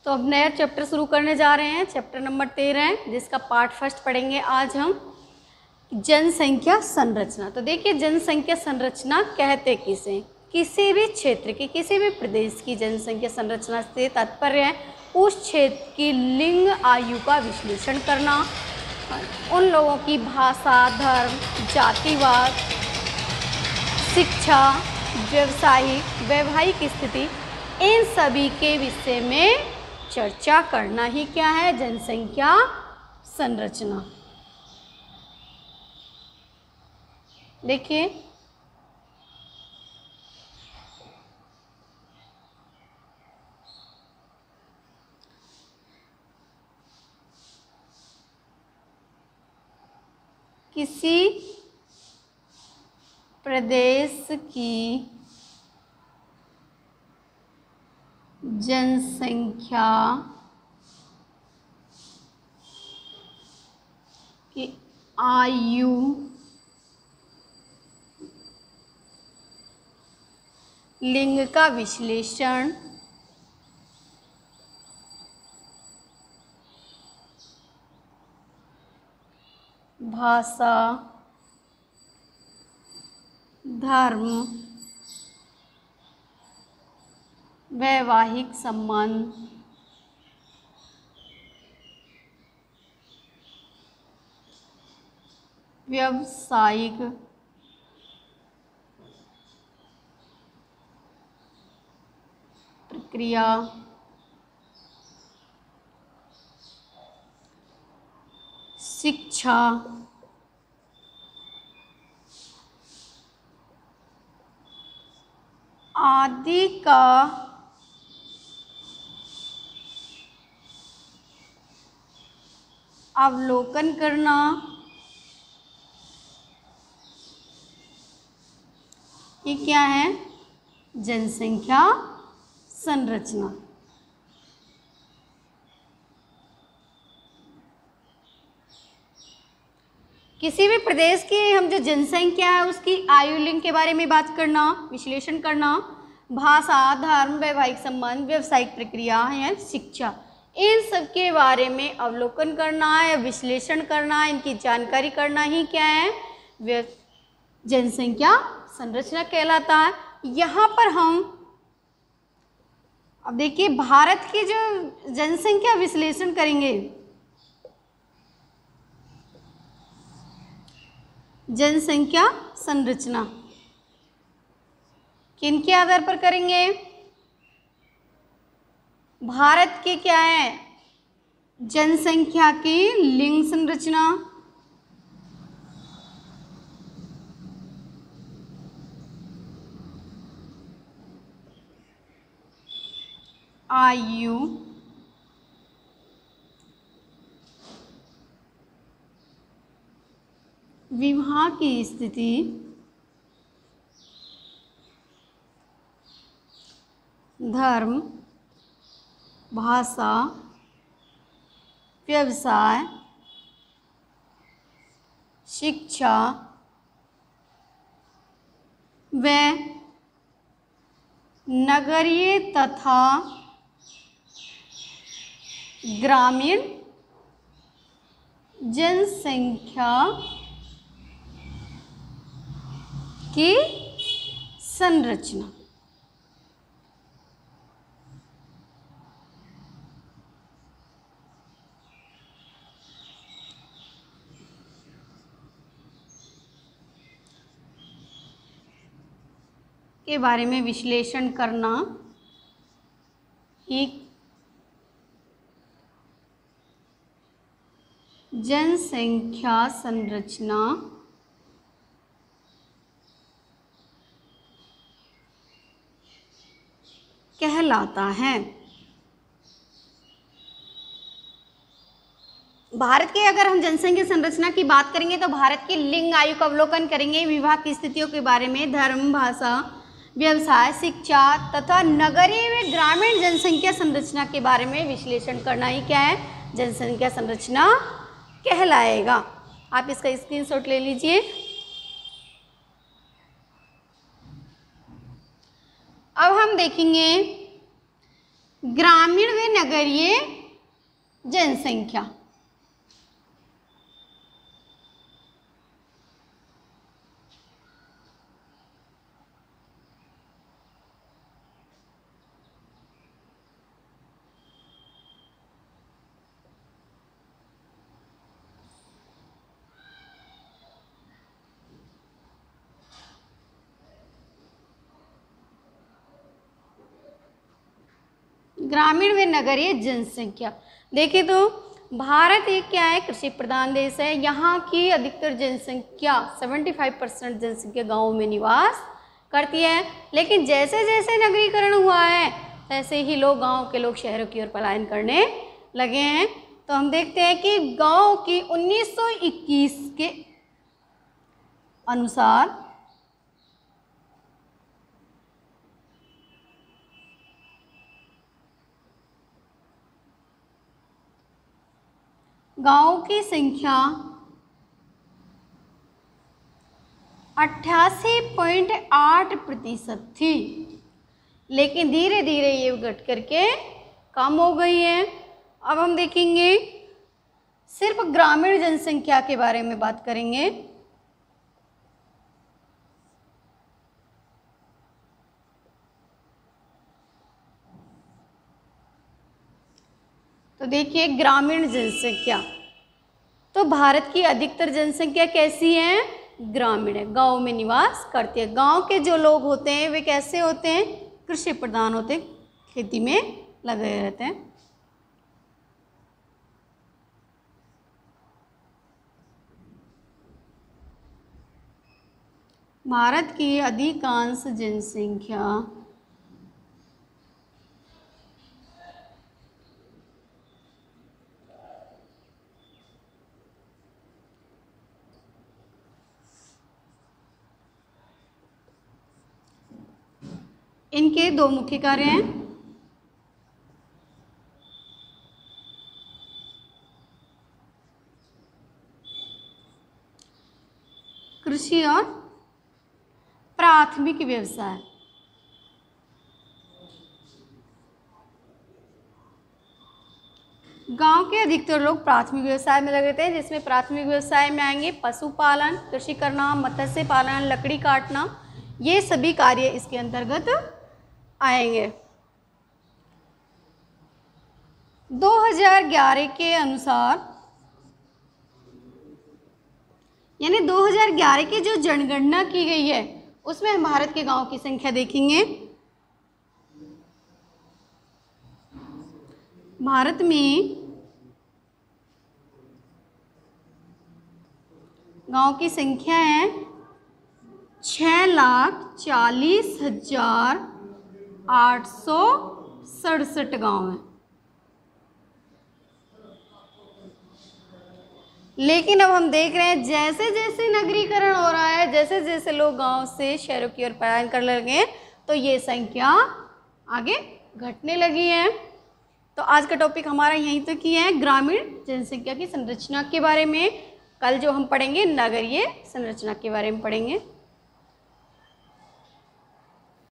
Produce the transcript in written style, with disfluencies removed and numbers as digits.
तो अब नया चैप्टर शुरू करने जा रहे हैं, चैप्टर नंबर 13 जिसका पार्ट फर्स्ट पढ़ेंगे आज हम, जनसंख्या संरचना। तो देखिए, जनसंख्या संरचना कहते किसे? किसी भी क्षेत्र की, किसी भी प्रदेश की जनसंख्या संरचना से तात्पर्य है उस क्षेत्र की लिंग आयु का विश्लेषण करना, उन लोगों की भाषा, धर्म, जातिवाद, शिक्षा, वैवाहिक स्थिति, इन सभी के विषय में चर्चा करना ही क्या है? जनसंख्या संरचना। देखिए, किसी प्रदेश की जनसंख्या की आयु लिंग का विश्लेषण भाषा, धर्म, वैवाहिक संबंध, व्यावसायिक प्रक्रिया, शिक्षा, आदि का अवलोकन करना, ये क्या है? जनसंख्या संरचना। किसी भी प्रदेश की हम जो जनसंख्या है उसकी आयु लिंग के बारे में बात करना, विश्लेषण करना, भाषा, धर्म, वैवाहिक संबंध, व्यावसायिक प्रक्रिया या शिक्षा, इन सब के बारे में अवलोकन करना है, विश्लेषण करना है, इनकी जानकारी करना ही क्या है? जनसंख्या संरचना कहलाता है। यहाँ पर हम अब देखिए, भारत की जो जनसंख्या विश्लेषण करेंगे, जनसंख्या संरचना किन के आधार पर करेंगे? भारत के क्या है? जनसंख्या की लिंग संरचना, आयु, विवाह की स्थिति, धर्म, भाषा, व्यवसाय, शिक्षा व नगरीय तथा ग्रामीण जनसंख्या की संरचना। के बारे में विश्लेषण करना ही जनसंख्या संरचना कहलाता है। भारत के अगर हम जनसंख्या संरचना की बात करेंगे तो भारत की लिंग आयु का अवलोकन करेंगे, विवाह की स्थितियों के बारे में, धर्म, भाषा, व्यवसाय, शिक्षा तथा नगरीय व ग्रामीण जनसंख्या संरचना के बारे में विश्लेषण करना ही क्या है? जनसंख्या संरचना कहलाएगा। आप इसका स्क्रीनशॉट ले लीजिए। अब हम देखेंगे ग्रामीण व नगरीय जनसंख्या। ग्रामीण व नगरीय जनसंख्या। देखिए तो भारत एक क्या है, कृषि प्रधान देश है। यहाँ की अधिकतर जनसंख्या 75% जनसंख्या गाँव में निवास करती है। लेकिन जैसे जैसे नगरीकरण हुआ है तैसे ही गाँव के लोग शहरों की ओर पलायन करने लगे हैं। तो हम देखते हैं कि गाँव की 1921 के अनुसार गाँव की संख्या 88.8% थी, लेकिन धीरे धीरे ये घट करके कम हो गई है। अब हम देखेंगे सिर्फ ग्रामीण जनसंख्या के बारे में बात करेंगे। तो देखिए ग्रामीण जनसंख्या, तो भारत की अधिकतर जनसंख्या कैसी है, ग्रामीण है, गांव में निवास करती है। गांव के जो लोग होते हैं वे कैसे होते हैं, कृषि प्रधान होते हैं, खेती में लगे रहते हैं। भारत की अधिकांश जनसंख्या इनके दो मुख्य कार्य हैं, कृषि और प्राथमिक व्यवसाय। गांव के अधिकतर लोग प्राथमिक व्यवसाय में लगे थे, जिसमें प्राथमिक व्यवसाय में आएंगे पशुपालन, कृषि करना, मत्स्य पालन, लकड़ी काटना, ये सभी कार्य इसके अंतर्गत आएंगे। 2011 के अनुसार, यानी 2011 की जो जनगणना की गई है उसमें हम भारत के गांव की संख्या देखेंगे। भारत में गांव की संख्या है 6,40,867 गांव हैं। लेकिन अब हम देख रहे हैं जैसे जैसे नगरीकरण हो रहा है, जैसे जैसे लोग गांव से शहरों की ओर पलायन करने लगे हैं, तो ये संख्या आगे घटने लगी है। तो आज का टॉपिक हमारा यहीं तक ही है, ग्रामीण जनसंख्या की संरचना के बारे में। कल जो हम पढ़ेंगे नगरीय संरचना के बारे में पढ़ेंगे।